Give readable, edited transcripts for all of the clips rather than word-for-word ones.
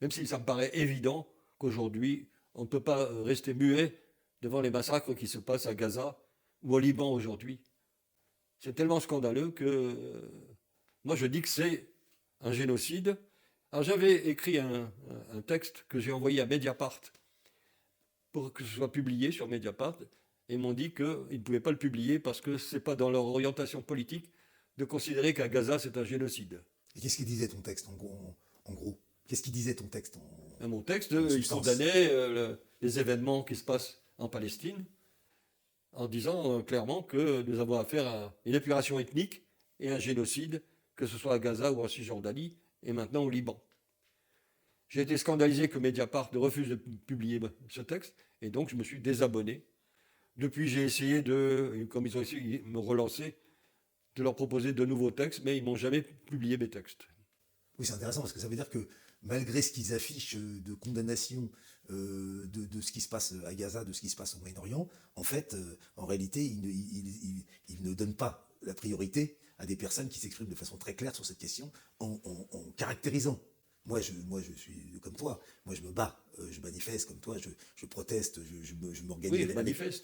même si ça me paraît évident qu'aujourd'hui, on ne peut pas rester muet devant les massacres qui se passent à Gaza ou au Liban aujourd'hui. C'est tellement scandaleux que moi je dis que c'est un génocide. Alors j'avais écrit un texte que j'ai envoyé à Mediapart pour que ce soit publié sur Mediapart, et ils m'ont dit qu'ils ne pouvaient pas le publier parce que ce n'est pas dans leur orientation politique de considérer qu'à Gaza c'est un génocide. Et qu'est-ce qu'il disait ton texte en gros? Qu'est-ce qu'il disait ton texte Mon texte, en il substance? condamnait les événements qui se passent en Palestine en disant clairement que nous avons affaire à une épuration ethnique et un génocide, que ce soit à Gaza ou en Cisjordanie et maintenant au Liban. J'ai été scandalisé que Mediapart refuse de publier ce texte et donc je me suis désabonné. Depuis, j'ai essayé comme ils ont essayé de me relancer, de leur proposer de nouveaux textes, mais ils ne m'ont jamais publié mes textes. Oui, c'est intéressant parce que ça veut dire que malgré ce qu'ils affichent de condamnation de ce qui se passe à Gaza, de ce qui se passe au Moyen-Orient, en fait, en réalité, ils ne donnent pas la priorité à des personnes qui s'expriment de façon très claire sur cette question en caractérisant. Moi, je suis comme toi. Moi, je me bats, je manifeste comme toi, je proteste, je m'organise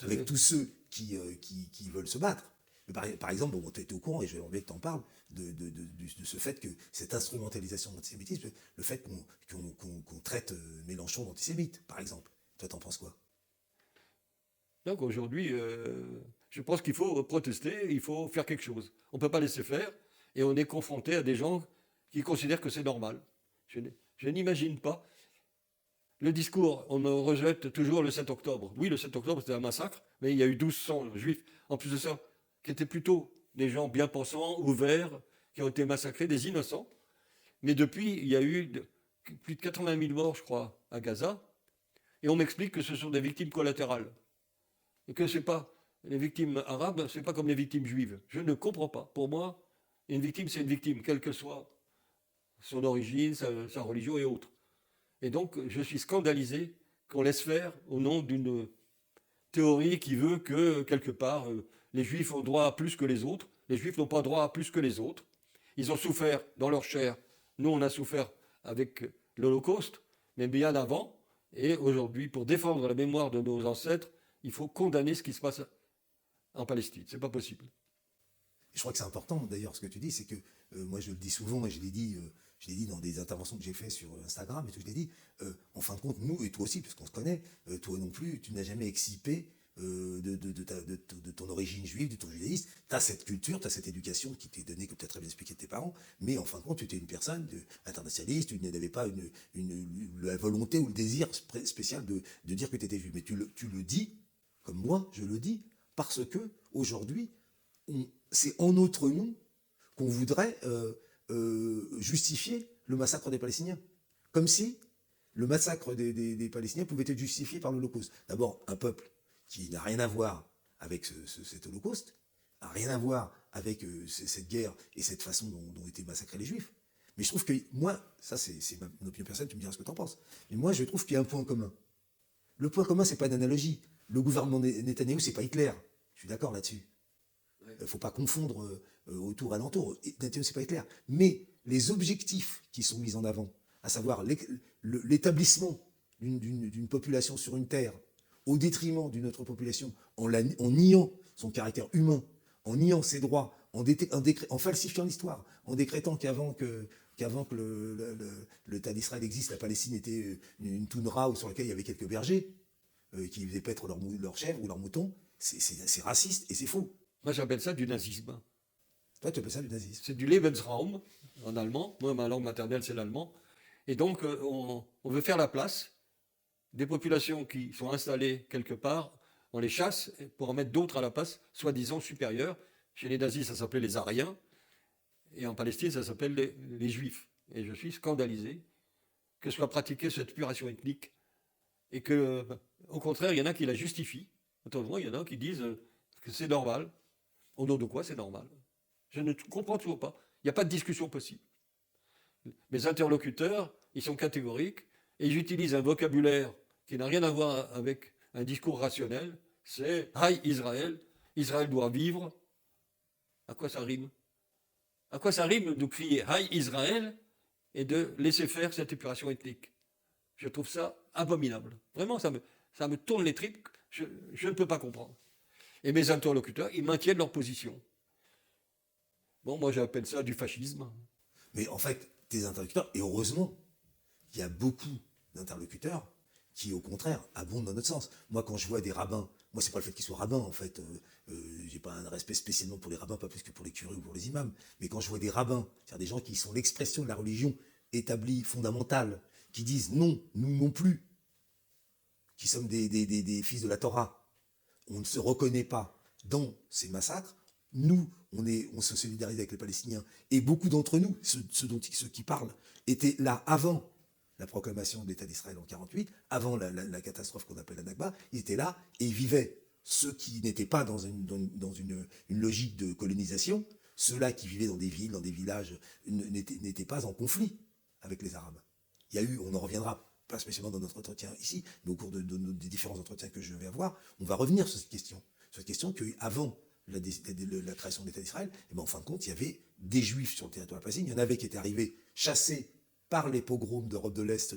avec tous ceux qui veulent se battre. Par exemple, bon, tu étais au courant, et j'ai envie que tu en parles, de ce fait que cette instrumentalisation de l'antisémitisme, le fait qu'on traite Mélenchon d'antisémite, par exemple. Toi, t'en penses quoi? Donc aujourd'hui, je pense qu'il faut protester, il faut faire quelque chose. On ne peut pas laisser faire, et on est confronté à des gens qui considèrent que c'est normal. Je n'imagine pas. Le discours, on me rejette toujours le 7 octobre. Oui, le 7 octobre, c'était un massacre, mais il y a eu 1200 juifs, en plus de ça, qui étaient plutôt des gens bien pensants, ouverts, qui ont été massacrés, des innocents. Mais depuis, il y a eu plus de 80 000 morts, je crois, à Gaza, et on m'explique que ce sont des victimes collatérales. Et que c'est pas les victimes arabes, c'est pas comme les victimes juives. Je ne comprends pas. Pour moi, une victime, c'est une victime, quelle que soit son origine, sa religion et autres. Et donc, je suis scandalisé qu'on laisse faire au nom d'une théorie qui veut que, quelque part, les juifs ont droit à plus que les autres. Les juifs n'ont pas droit à plus que les autres. Ils ont souffert dans leur chair. Nous, on a souffert avec l'Holocauste, mais bien avant. Et aujourd'hui, pour défendre la mémoire de nos ancêtres, il faut condamner ce qui se passe en Palestine. C'est pas possible. Je crois que c'est important, d'ailleurs, ce que tu dis, c'est que moi, je le dis souvent, et je l'ai dit dans des interventions que j'ai faites sur Instagram, et tout, je l'ai dit, en fin de compte, nous, et toi aussi, puisqu'on se connaît, toi non plus, tu n'as jamais excipé de ton origine juive, de ton judaïsme. Tu as cette culture, tu as cette éducation qui t'est donnée, comme tu as très bien expliqué de tes parents, mais en fin de compte, tu étais une personne internationaliste, tu n'avais pas la volonté ou le désir spécial de dire que tu étais juif. Mais tu le dis, comme moi, je le dis, parce que aujourd'hui, c'est en notre nom qu'on voudrait justifier le massacre des Palestiniens. Comme si le massacre des Palestiniens pouvait être justifié par l'Holocauste. D'abord, un peuple qui n'a rien à voir avec cet Holocauste, n'a rien à voir avec cette guerre et cette façon dont étaient massacrés les Juifs. Mais je trouve que, moi, ça c'est mon opinion personnelle, tu me diras ce que tu en penses, mais moi je trouve qu'il y a un point commun. Le point commun, c'est pas une analogie. Le gouvernement Netanyahou, c'est pas Hitler. Je suis d'accord là-dessus. Il ne faut pas confondre autour alentour. Netanyahou, c'est pas Hitler. Mais les objectifs qui sont mis en avant, à savoir l'établissement d'une population sur une terre au détriment d'une autre population, en niant son caractère humain, en niant ses droits, en falsifiant l'histoire, en décrétant qu'avant que l'État d'Israël existe, la Palestine était une toundra sur laquelle il y avait quelques bergers qui faisaient paître leurs chèvres ou leurs moutons. C'est raciste et c'est faux. Moi, j'appelle ça du nazisme. Toi, tu appelles ça du nazisme. C'est du Lebensraum en allemand. Moi, ma langue maternelle, c'est l'allemand. Et donc, on veut faire la place des populations qui sont installées quelque part. On les chasse pour en mettre d'autres à la place, soi-disant supérieures. Chez les nazis, ça s'appelait les Aryens. Et en Palestine, ça s'appelle les Juifs. Et je suis scandalisé que soit pratiquée cette puration ethnique. Et que, au contraire, il y en a qui la justifient. Autrement, il y en a qui disent que c'est normal. Au nom de quoi c'est normal? Je ne comprends toujours pas. Il n'y a pas de discussion possible. Mes interlocuteurs, ils sont catégoriques et ils utilisent un vocabulaire qui n'a rien à voir avec un discours rationnel. C'est Haï Israël, Israël doit vivre. À quoi ça rime? À quoi ça rime de crier Haï Israël et de laisser faire cette épuration ethnique. Je trouve ça abominable. Vraiment, ça me tourne les tripes. Je ne peux pas comprendre. Et mes interlocuteurs, ils maintiennent leur position. Bon, moi j'appelle ça du fascisme. Mais en fait, tes interlocuteurs, et heureusement, il y a beaucoup d'interlocuteurs qui, au contraire, abondent dans notre sens. Moi, quand je vois des rabbins, moi, c'est pas le fait qu'ils soient rabbins, en fait. J'ai pas un respect spécialement pour les rabbins, pas plus que pour les curés ou pour les imams. Mais quand je vois des rabbins, c'est-à-dire des gens qui sont l'expression de la religion établie, fondamentale, qui disent non, nous non plus, qui sommes des fils de la Torah, on ne se reconnaît pas dans ces massacres, nous, on se solidarise avec les Palestiniens. Et beaucoup d'entre nous, ceux qui parlent, étaient là avant la proclamation de l'État d'Israël en 1948, avant la catastrophe qu'on appelle la Nakba, ils étaient là et ils vivaient. Ceux qui n'étaient pas dans une logique de colonisation, ceux-là qui vivaient dans des villes, dans des villages, n'étaient pas en conflit avec les Arabes. Il y a eu, on en reviendra pas spécialement dans notre entretien ici, mais au cours des différents entretiens que je vais avoir, on va revenir sur cette question. Sur cette question qu'avant la création de l'État d'Israël, et ben en fin de compte, il y avait des Juifs sur le territoire palestinien. Il y en avait qui étaient arrivés chassés par les pogroms d'Europe de l'Est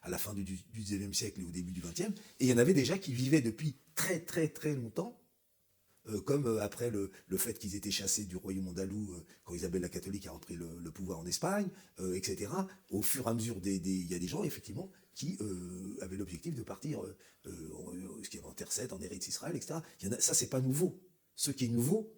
à la fin du XIXe siècle et au début du XXe, et il y en avait déjà qui vivaient depuis très très très longtemps, comme après le fait qu'ils étaient chassés du royaume andalou quand Isabelle la catholique a repris le pouvoir en Espagne, etc. Au fur et à mesure, il y a des gens effectivement qui avaient l'objectif de partir en Terre 7, en Eretz Israël, etc. Ça, c'est pas nouveau. Ce qui est nouveau,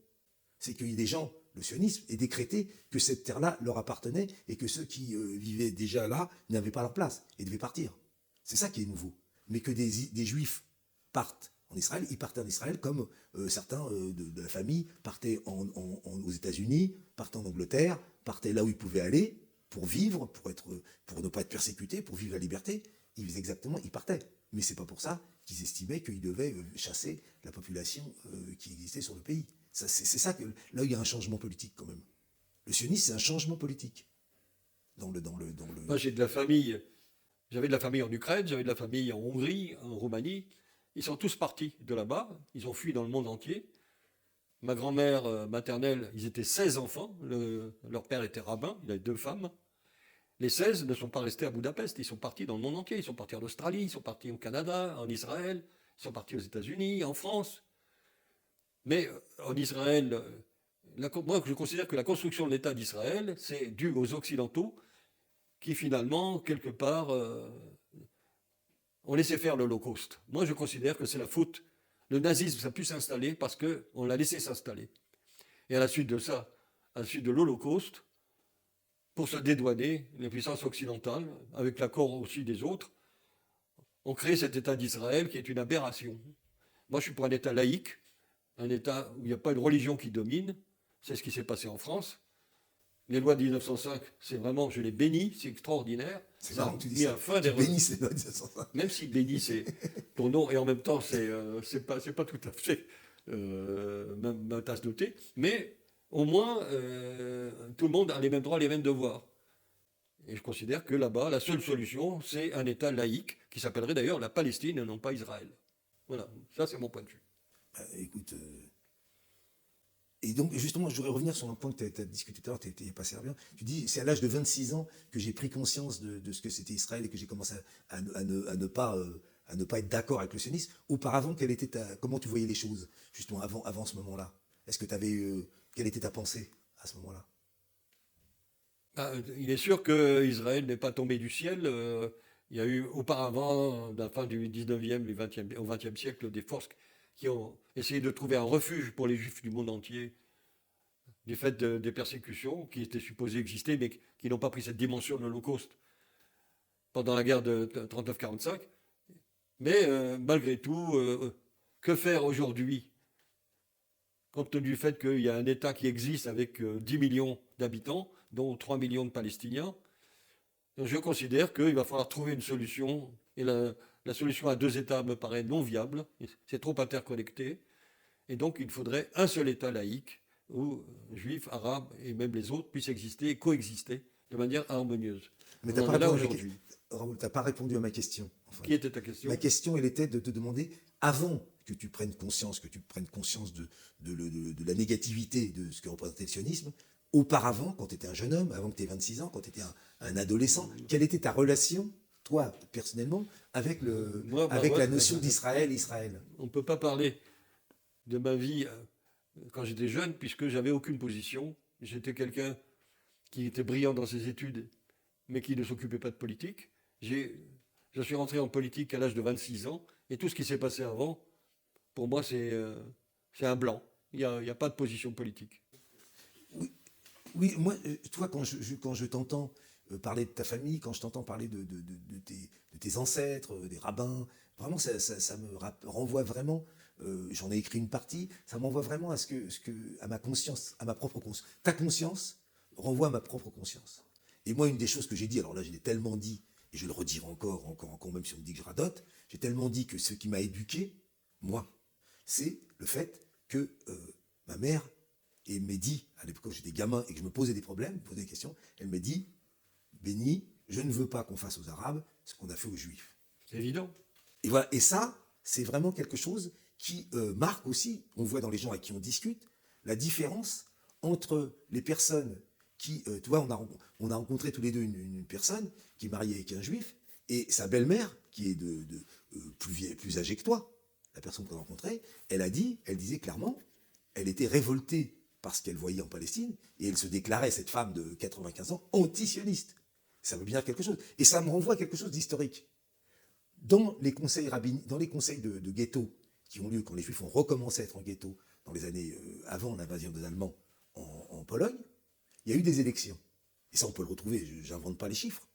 c'est qu'il y a des gens, le sionisme est décrété que cette terre-là leur appartenait et que ceux qui vivaient déjà là n'avaient pas leur place et devaient partir. C'est ça qui est nouveau. Mais que des Juifs partent en Israël, ils partaient en Israël comme certains de la famille partaient aux États-Unis, partaient en Angleterre, partaient là où ils pouvaient aller pour vivre, pour ne pas être persécutés, pour vivre la liberté. Ils partaient. Mais c'est pas pour ça qu'ils estimaient qu'ils devaient chasser la population qui existait sur le pays. C'est ça que là il y a un changement politique quand même. Le sionisme, c'est un changement politique. Moi j'avais de la famille en Ukraine, j'avais de la famille en Hongrie, en Roumanie. Ils sont tous partis de là-bas, ils ont fui dans le monde entier. Ma grand-mère maternelle, ils étaient 16 enfants, leur père était rabbin, il avait 2 femmes. Les 16 ne sont pas restés à Budapest, ils sont partis dans le monde entier, ils sont partis en Australie, ils sont partis au Canada, en Israël, ils sont partis aux États-Unis, en France. Mais en Israël, moi je considère que la construction de l'État d'Israël, c'est dû aux Occidentaux qui finalement, quelque part, ont laissé faire l'Holocauste. Moi je considère que c'est la faute. Le nazisme, ça a pu s'installer parce qu'on l'a laissé s'installer. Et à la suite de ça, à la suite de l'Holocauste, pour se dédouaner, les puissances occidentales, avec l'accord aussi des autres, ont créé cet État d'Israël qui est une aberration. Moi, je suis pour un État laïque, un État où il n'y a pas de religion qui domine. C'est ce qui s'est passé en France. Les lois de 1905, c'est vraiment, je les bénis, c'est extraordinaire. C'est marrant que tu dis mis ça. à fin Tu bénis les lois de 1905. Même si bénis, c'est ton nom, et en même temps, c'est pas tout à fait ma tasse de thé, mais au moins, tout le monde a les mêmes droits, les mêmes devoirs. Et je considère que là-bas, la seule solution, c'est un État laïque, qui s'appellerait d'ailleurs la Palestine et non pas Israël. Voilà, ça c'est mon point de vue. Écoute, et donc justement, je voudrais revenir sur un point que tu as discuté tout à l'heure, tu n'es pas servi. Tu dis, c'est à l'âge de 26 ans que j'ai pris conscience de ce que c'était Israël et que j'ai commencé à ne pas être d'accord avec le sionisme. Auparavant, comment tu voyais les choses, justement, avant ce moment-là? Est-ce que tu avais... quelle était ta pensée à ce moment-là? Il est sûr qu'Israël n'est pas tombé du ciel. Il y a eu auparavant, de la fin du 19e au 20e siècle, des forces qui ont essayé de trouver un refuge pour les Juifs du monde entier du fait des persécutions qui étaient supposées exister, mais qui n'ont pas pris cette dimension de l'Holocauste pendant la guerre de 39-45. Mais malgré tout, que faire aujourd'hui, compte tenu du fait qu'il y a un État qui existe avec 10 millions d'habitants, dont 3 millions de Palestiniens? Je considère qu'il va falloir trouver une solution, et la solution à 2 États me paraît non viable, c'est trop interconnecté, et donc il faudrait un seul État laïque, où juifs, arabes et même les autres puissent exister et coexister de manière harmonieuse. Mais tu n'as pas répondu à ma question. Enfin, qui était ta question? Ma question, elle était de te demander, avant que tu prennes conscience de la négativité de ce que représentait le sionisme, auparavant, quand tu étais un jeune homme, avant que tu aies 26 ans, quand tu étais un adolescent, quelle était ta relation, toi, personnellement, avec, avec la notion d'Israël, Israël? On ne peut pas parler de ma vie quand j'étais jeune, puisque j'avais aucune position. J'étais quelqu'un qui était brillant dans ses études, mais qui ne s'occupait pas de politique. Je suis rentré en politique à l'âge de 26 ans, et tout ce qui s'est passé avant, pour moi, c'est un blanc. Il n'y a pas de position politique. Oui, oui, moi, toi, quand je t'entends parler de ta famille, quand je t'entends parler de tes ancêtres, des rabbins, vraiment, ça me renvoie vraiment, j'en ai écrit une partie, ça m'envoie vraiment à à ma conscience, à ma propre conscience. Ta conscience renvoie à ma propre conscience. Et moi, une des choses que j'ai dit, alors là, je l'ai tellement dit, et je le redirai encore, même si on me dit que je radote, j'ai tellement dit que ce qui m'a éduqué, moi, c'est le fait que ma mère, et elle m'a dit, à l'époque quand j'étais gamin et que je me posais des problèmes, posais des questions, elle m'a dit, Béni, je ne veux pas qu'on fasse aux Arabes ce qu'on a fait aux Juifs. C'est évident. Et voilà, et ça, c'est vraiment quelque chose qui marque aussi, on voit dans les gens avec qui on discute, la différence entre les personnes qui, tu vois, on a rencontré tous les deux une personne qui est mariée avec un juif, et sa belle-mère, qui est plus âgée que toi, la personne qu'on a rencontrée, elle disait clairement, elle était révoltée par ce qu'elle voyait en Palestine, et elle se déclarait, cette femme de 95 ans, antisioniste. Ça veut bien dire quelque chose. Et ça me renvoie à quelque chose d'historique. Dans les conseils de ghetto qui ont lieu quand les Juifs ont recommencé à être en ghetto dans les années avant l'invasion des Allemands en Pologne, il y a eu des élections. Et ça, on peut le retrouver, je n'invente pas les chiffres.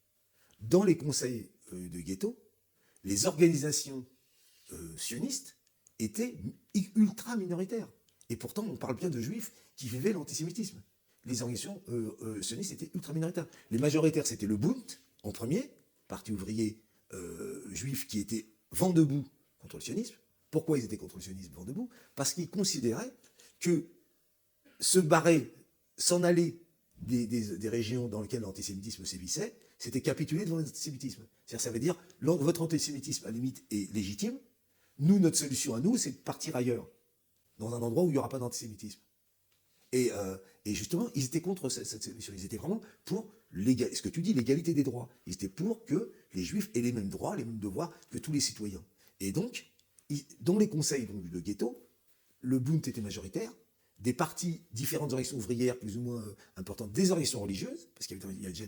Dans les conseils de ghetto, les organisations sionistes étaient ultra minoritaires. Et pourtant, on parle bien de Juifs qui vivaient l'antisémitisme. Les organisations sionistes étaient ultra minoritaires. Les majoritaires, c'était le Bund, en premier, parti ouvrier juif qui était vent debout contre le sionisme. Pourquoi ils étaient contre le sionisme, vent debout? Parce qu'ils considéraient que se barrer, s'en aller des régions dans lesquelles l'antisémitisme sévissait, c'était capituler devant l'antisémitisme. C'est-à-dire, ça veut dire, votre antisémitisme, à la limite, est légitime. Nous, notre solution à nous, c'est de partir ailleurs, dans un endroit où il n'y aura pas d'antisémitisme. Et justement, ils étaient contre cette solution. Ils étaient vraiment pour ce que tu dis, l'égalité des droits. Ils étaient pour que les Juifs aient les mêmes droits, les mêmes devoirs que tous les citoyens. Et donc, dans les conseils de ghetto, le Bund était majoritaire, des partis, différentes organisations ouvrières plus ou moins importantes, des organisations religieuses, parce qu'il y a déjà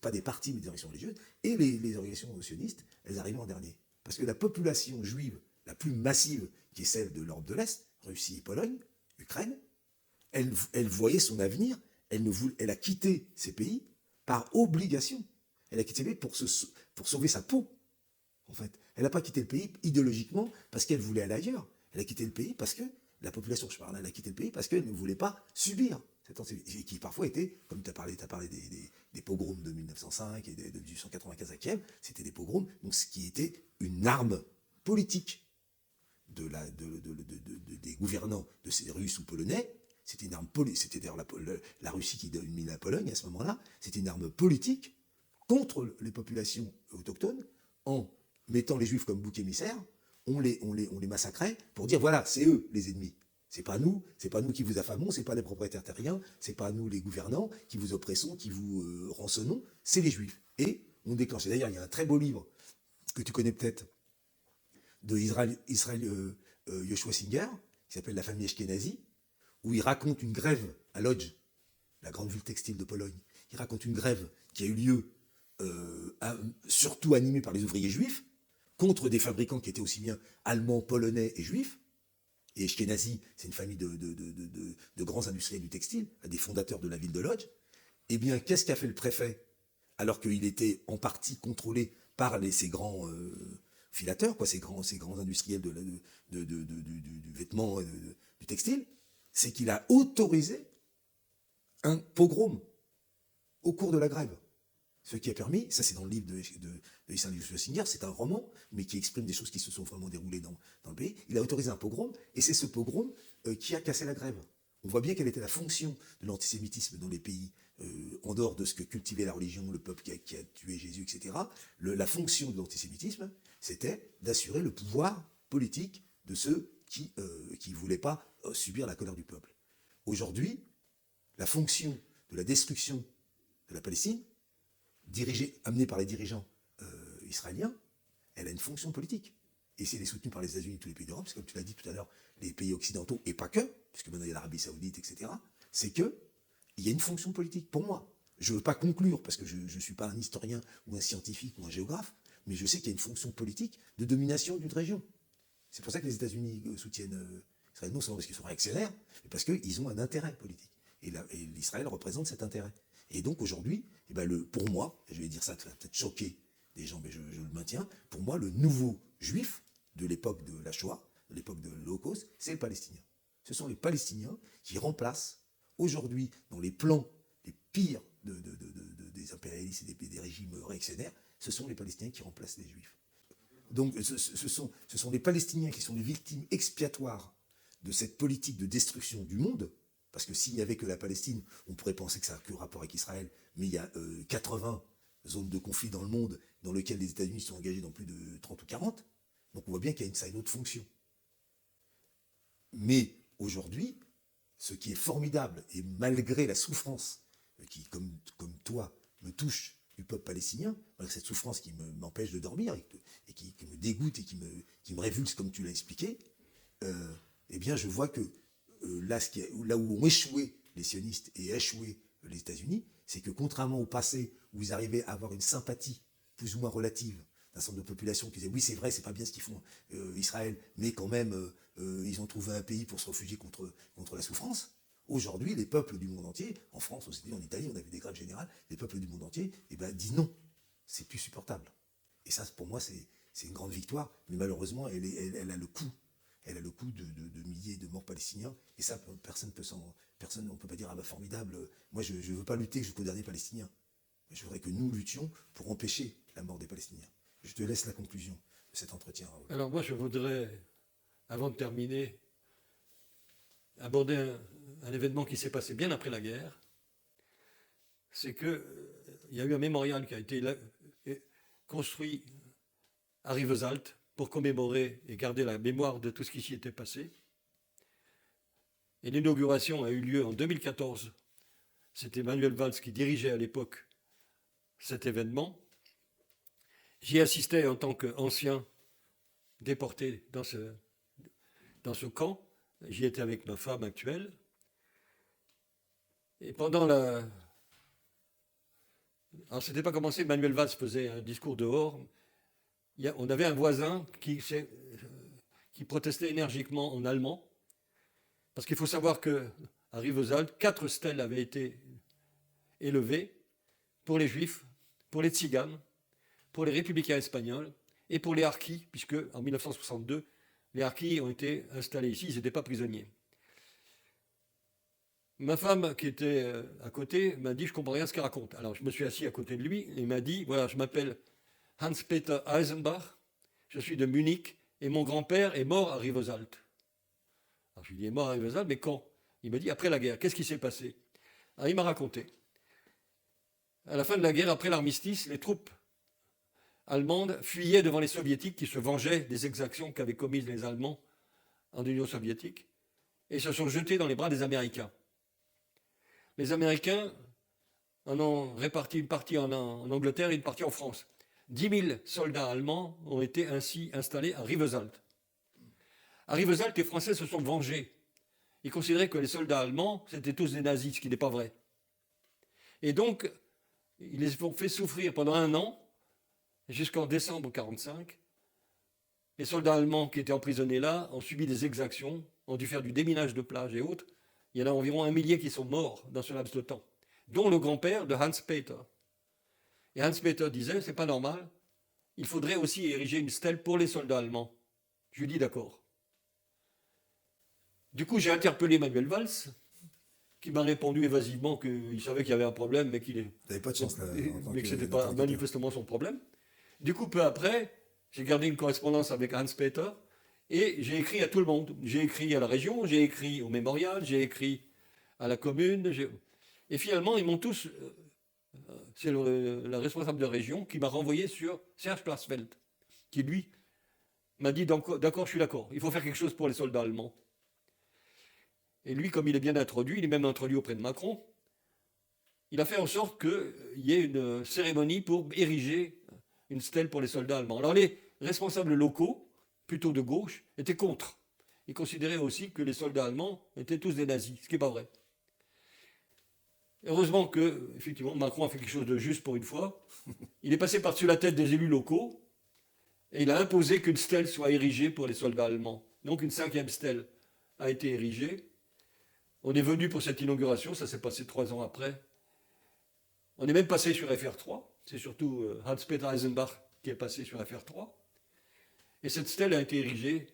pas des partis, mais des organisations religieuses, et les organisations sionistes, elles arrivaient en dernier. Parce que la population juive la plus massive, qui est celle de l'Europe de l'Est, Russie et Pologne, Ukraine, elle voyait son avenir, elle a quitté ces pays par obligation. Elle a quitté le pays pour sauver sa peau, en fait. Elle n'a pas quitté le pays idéologiquement parce qu'elle voulait aller ailleurs. Elle a quitté le pays parce que, la population, je parle, elle a quitté le pays parce qu'elle ne voulait pas subir cette antisémitisme, qui parfois était, comme tu as parlé des pogroms de 1905 et de 1895 à Kiev, c'était des pogroms, donc ce qui était une arme politique des gouvernants de ces Russes ou Polonais. C'était une arme politique, c'était d'ailleurs la Russie qui domine la Pologne à ce moment-là, c'était une arme politique contre les populations autochtones, en mettant les Juifs comme bouc émissaire, on les massacrait pour dire voilà, c'est eux les ennemis. C'est pas nous qui vous affamons, c'est pas les propriétaires terriens, c'est pas nous les gouvernants qui vous oppressons, qui vous rançonnons, c'est les Juifs. Et on déclenchait. D'ailleurs, il y a un très beau livre que tu connais peut-être de Israël Yoshua Singer, qui s'appelle La famille Ashkenazi, où il raconte une grève à Lodz, la grande ville textile de Pologne. Il raconte une grève qui a eu lieu surtout animée par les ouvriers juifs, contre des fabricants qui étaient aussi bien allemands, polonais et juifs. Et Ashkenazi, c'est une famille de grands industriels du textile, des fondateurs de la ville de Lodz. Eh bien, qu'est-ce qu'a fait le préfet, alors qu'il était en partie contrôlé par ces grands filateurs, ces grands industriels du vêtement, du textile? C'est qu'il a autorisé un pogrom au cours de la grève. Ce qui a permis, ça c'est dans le livre de Israël Yoshua Singer, c'est un roman, mais qui exprime des choses qui se sont vraiment déroulées dans le pays. Il a autorisé un pogrom, et c'est ce pogrom qui a cassé la grève. On voit bien quelle était la fonction de l'antisémitisme dans les pays, en dehors de ce que cultivait la religion, le peuple qui a tué Jésus, etc. La fonction de l'antisémitisme, c'était d'assurer le pouvoir politique de ceux qui ne voulaient pas subir la colère du peuple. Aujourd'hui, la fonction de la destruction de la Palestine, amenée par les dirigeants israéliens, elle a une fonction politique. Et si elle est soutenue par les États-Unis et tous les pays d'Europe, c'est comme tu l'as dit tout à l'heure, les pays occidentaux, et pas que, puisque maintenant il y a l'Arabie Saoudite, etc., c'est qu'il y a une fonction politique. Pour moi, je ne veux pas conclure, parce que je ne suis pas un historien ou un scientifique ou un géographe, mais je sais qu'il y a une fonction politique de domination d'une région. C'est pour ça que les États-Unis soutiennent Israël, non seulement parce qu'ils sont réactionnaires, mais parce qu'ils ont un intérêt politique. Et l'Israël représente cet intérêt. Et donc aujourd'hui, pour moi, je vais dire ça, ça va peut-être choquer des gens, mais je le maintiens, pour moi, le nouveau juif de l'époque de la Shoah, de l'époque de l'Holocauste, c'est le Palestinien. Ce sont les Palestiniens qui remplacent aujourd'hui, dans les plans les pires des impérialistes et des régimes réactionnaires, ce sont les Palestiniens qui remplacent les Juifs. Donc ce sont les Palestiniens qui sont les victimes expiatoires de cette politique de destruction du monde, parce que s'il n'y avait que la Palestine, on pourrait penser que ça n'a que rapport avec Israël, mais il y a 80 zones de conflit dans le monde dans lesquelles les États-Unis sont engagés dans plus de 30 ou 40. Donc on voit bien ça a une autre fonction. Mais aujourd'hui, ce qui est formidable, et malgré la souffrance qui, comme toi, me touche du peuple palestinien, malgré cette souffrance qui m'empêche de dormir et qui me dégoûte et qui me révulse, comme tu l'as expliqué, eh bien je vois que là où ont échoué les sionistes et échoué les États-Unis, c'est que contrairement au passé, où ils arrivaient à avoir une sympathie plus ou moins relative d'un centre de population qui disait oui c'est vrai, c'est pas bien ce qu'ils font Israël, mais quand même ils ont trouvé un pays pour se réfugier contre la souffrance. Aujourd'hui, les peuples du monde entier, en France, en Italie, on a vu des grèves générales, les peuples du monde entier, disent non, c'est plus supportable. Et ça, pour moi, c'est une grande victoire, mais malheureusement, elle a le coût. Elle a le coût de milliers de morts palestiniens, et ça, personne, on ne peut pas dire, ah formidable, moi je ne veux pas lutter jusqu'au dernier Palestinien. Mais je voudrais que nous luttions pour empêcher la mort des Palestiniens. Je te laisse la conclusion de cet entretien, Raoul. Alors moi, je voudrais, avant de terminer, aborder un événement qui s'est passé bien après la guerre. C'est qu'il y a eu un mémorial qui a été construit à Rivesaltes pour commémorer et garder la mémoire de tout ce qui s'y était passé. Et l'inauguration a eu lieu en 2014. C'était Manuel Valls qui dirigeait à l'époque cet événement. J'y assistais en tant qu'ancien déporté dans ce camp. J'y étais avec ma femme actuelle. Et pendant la... Alors, c'était pas commencé, Manuel Valls faisait un discours dehors. On avait un voisin qui protestait énergiquement en allemand. Parce qu'il faut savoir qu'à Rivesaltes, 4 stèles avaient été élevées pour les Juifs, pour les Tziganes, pour les républicains espagnols et pour les Harkis, puisque en 1962, les Harkis ont été installés ici, ils n'étaient pas prisonniers. Ma femme, qui était à côté, m'a dit « je ne comprends rien à ce qu'il raconte ». Alors je me suis assis à côté de lui et il m'a dit « voilà, je m'appelle Hans-Peter Eisenbach, je suis de Munich et mon grand-père est mort à Rivesaltes ». Alors je lui ai dit « il est mort à Rivesaltes, mais quand ?» Il m'a dit « après la guerre, qu'est-ce qui s'est passé ?» Alors il m'a raconté. À la fin de la guerre, après l'armistice, les troupes allemandes fuyaient devant les soviétiques qui se vengeaient des exactions qu'avaient commises les Allemands en Union soviétique et se sont jetés dans les bras des Américains. Les Américains en ont réparti une partie en Angleterre et une partie en France. 10 000 soldats allemands ont été ainsi installés à Rivesaltes. À Rivesaltes, les Français se sont vengés. Ils considéraient que les soldats allemands, c'était tous des nazis, ce qui n'est pas vrai. Et donc, ils les ont fait souffrir pendant 1 an, jusqu'en décembre 1945. Les soldats allemands qui étaient emprisonnés là ont subi des exactions, ont dû faire du déminage de plage et autres. Il y en a environ 1 millier qui sont morts dans ce laps de temps, dont le grand-père de Hans-Peter. Et Hans-Peter disait, c'est pas normal, il faudrait aussi ériger une stèle pour les soldats allemands. Je lui dis d'accord. Du coup, j'ai interpellé Manuel Valls, qui m'a répondu évasivement qu'il savait qu'il y avait un problème, mais qu'il n'avait pas de chance là, mais que ce n'était pas manifestement son problème. Du coup, peu après, j'ai gardé une correspondance avec Hans-Peter, et j'ai écrit à tout le monde. J'ai écrit à la région, j'ai écrit au mémorial, j'ai écrit à la commune. Et finalement, ils m'ont tous... c'est la responsable de région qui m'a renvoyé sur Serge Klarsfeld, qui lui m'a dit d'accord, je suis d'accord, il faut faire quelque chose pour les soldats allemands. Et lui, comme il est bien introduit, il est même introduit auprès de Macron. il a fait en sorte qu'il y ait une cérémonie pour ériger une stèle pour les soldats allemands. Alors les responsables locaux, plutôt de gauche, étaient contre. Ils considéraient aussi que les soldats allemands étaient tous des nazis, ce qui n'est pas vrai. Heureusement que, effectivement, Macron a fait quelque chose de juste pour une fois. Il est passé par-dessus la tête des élus locaux et il a imposé qu'une stèle soit érigée pour les soldats allemands. Donc une 5e stèle a été érigée. On est venu pour cette inauguration, ça s'est passé 3 ans après. On est même passé sur FR3. C'est surtout Hans-Peter Eisenbach qui est passé sur FR3. Et cette stèle a été érigée.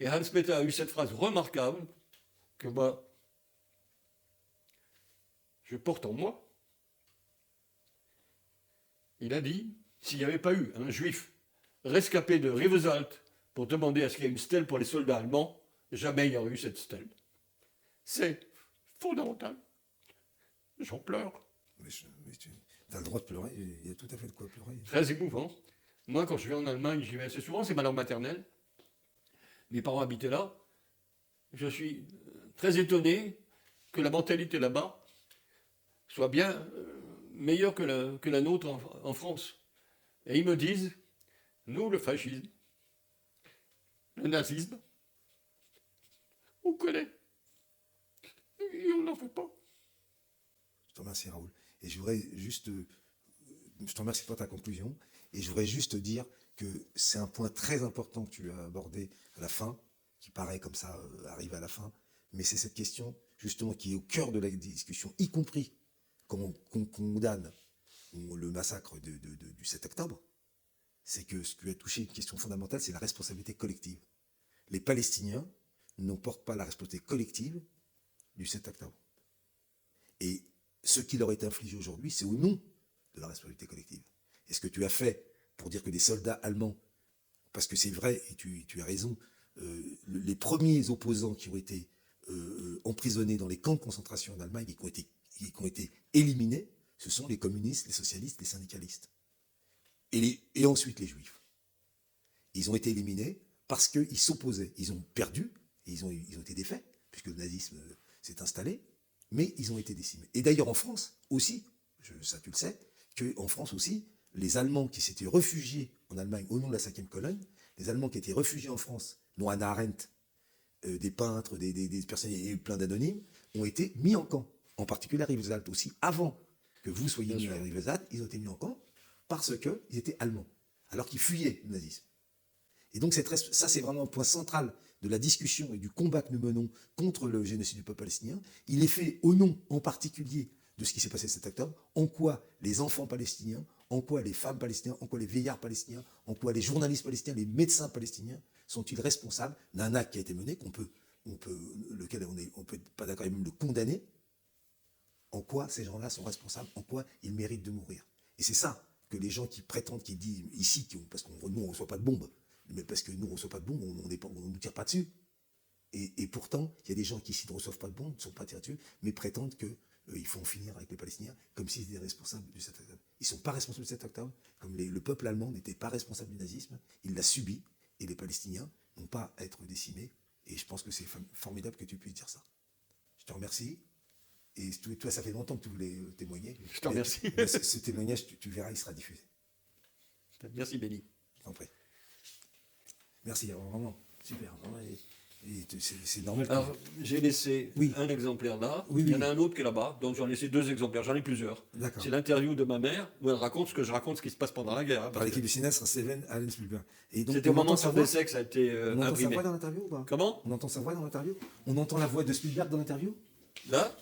Et Hans-Peter a eu cette phrase remarquable que moi, je porte en moi. Il a dit, s'il n'y avait pas eu un juif rescapé de Rivesaltes pour demander à ce qu'il y ait une stèle pour les soldats allemands, jamais il n'y aurait eu cette stèle. C'est fondamental. J'en pleure. Mais tu as le droit de pleurer, il y a tout à fait de quoi pleurer. Très émouvant. Moi, quand je vais en Allemagne, j'y vais assez souvent, c'est ma langue maternelle. Mes parents habitaient là. Je suis très étonné que la mentalité là-bas soit bien meilleure que la nôtre en France. Et ils me disent, nous, le fascisme, le nazisme, on connaît. Et on n'en fait pas. Je te remercie, Raoul. Et je voudrais juste, je te remercie pour ta conclusion, et je voudrais juste dire que c'est un point très important que tu as abordé à la fin, qui paraît comme ça, arrive à la fin, mais c'est cette question, justement, qui est au cœur de la discussion, y compris quand on condamne le massacre du 7 octobre, c'est que ce qui a touché une question fondamentale, c'est la responsabilité collective. Les Palestiniens ne portent pas la responsabilité collective du 7 octobre. Et ce qui leur est infligé aujourd'hui, c'est au nom de la responsabilité collective. Et ce que tu as fait pour dire que des soldats allemands, parce que c'est vrai, et tu as raison, les premiers opposants qui ont été emprisonnés dans les camps de concentration en Allemagne et qui ont été éliminés, ce sont les communistes, les socialistes, les syndicalistes. Et ensuite les juifs. Ils ont été éliminés parce qu'ils s'opposaient. Ils ont perdu, et ils ont été défaits, puisque le nazisme s'est installé, mais ils ont été décimés. Et d'ailleurs en France aussi, ça tu le sais, qu'en France aussi, les Allemands qui s'étaient réfugiés en Allemagne au nom de la 5e colonne, les Allemands qui étaient réfugiés en France, dont Hannah Arendt, des peintres, des personnes, il y a eu plein d'anonymes, ont été mis en camp. En particulier à Rivesaltes aussi. Avant que vous soyez mis à Rivesaltes, ils ont été mis en camp parce qu'ils étaient allemands, alors qu'ils fuyaient le nazisme. Et donc ça, c'est vraiment un point central de la discussion et du combat que nous menons contre le génocide du peuple palestinien. Il est fait au nom, en particulier, de ce qui s'est passé le 7 octobre, en quoi les enfants palestiniens, en quoi les femmes palestiniennes, en quoi les vieillards palestiniens, en quoi les journalistes palestiniens, les médecins palestiniens sont-ils responsables d'un acte qui a été mené, lequel on ne peut pas d'accord et même le condamner, en quoi ces gens-là sont responsables, en quoi ils méritent de mourir. Et c'est ça que les gens qui prétendent, qui disent ici, parce que nous on ne reçoit pas de bombes, mais parce que nous on ne reçoit pas de bombes, on ne nous tire pas dessus. Et pourtant, il y a des gens qui ici ne reçoivent pas de bombes, ne sont pas tirés dessus, mais prétendent qu'il faut en finir avec les Palestiniens, comme s'ils étaient responsables du 7 octobre. Ils ne sont pas responsables du 7 octobre, comme le peuple allemand n'était pas responsable du nazisme, il l'a subi, et les Palestiniens n'ont pas à être décimés. Et je pense que c'est formidable que tu puisses dire ça. Je te remercie. Et toi, ça fait longtemps que tu voulais témoigner. Je te remercie. Ce témoignage, tu verras, il sera diffusé. Merci, Béni. Je t'en prie. Merci, vraiment, super. Vraiment, c'est normal. Alors, j'ai laissé un exemplaire là. Il y en a un autre qui est là-bas. Donc, j'en ai laissé 2 exemplaires. J'en ai plusieurs. D'accord. C'est l'interview de ma mère où elle raconte ce qui se passe pendant la guerre. Hein, par l'équipe du cinéaste sera Steven Allen Spielberg. C'était au moment de son décès que ça a été on entend imprimé. sa voix dans l'interview ou pas? Comment? On entend sa voix dans l'interview? On entend la voix de Spielberg dans l'interview? Là?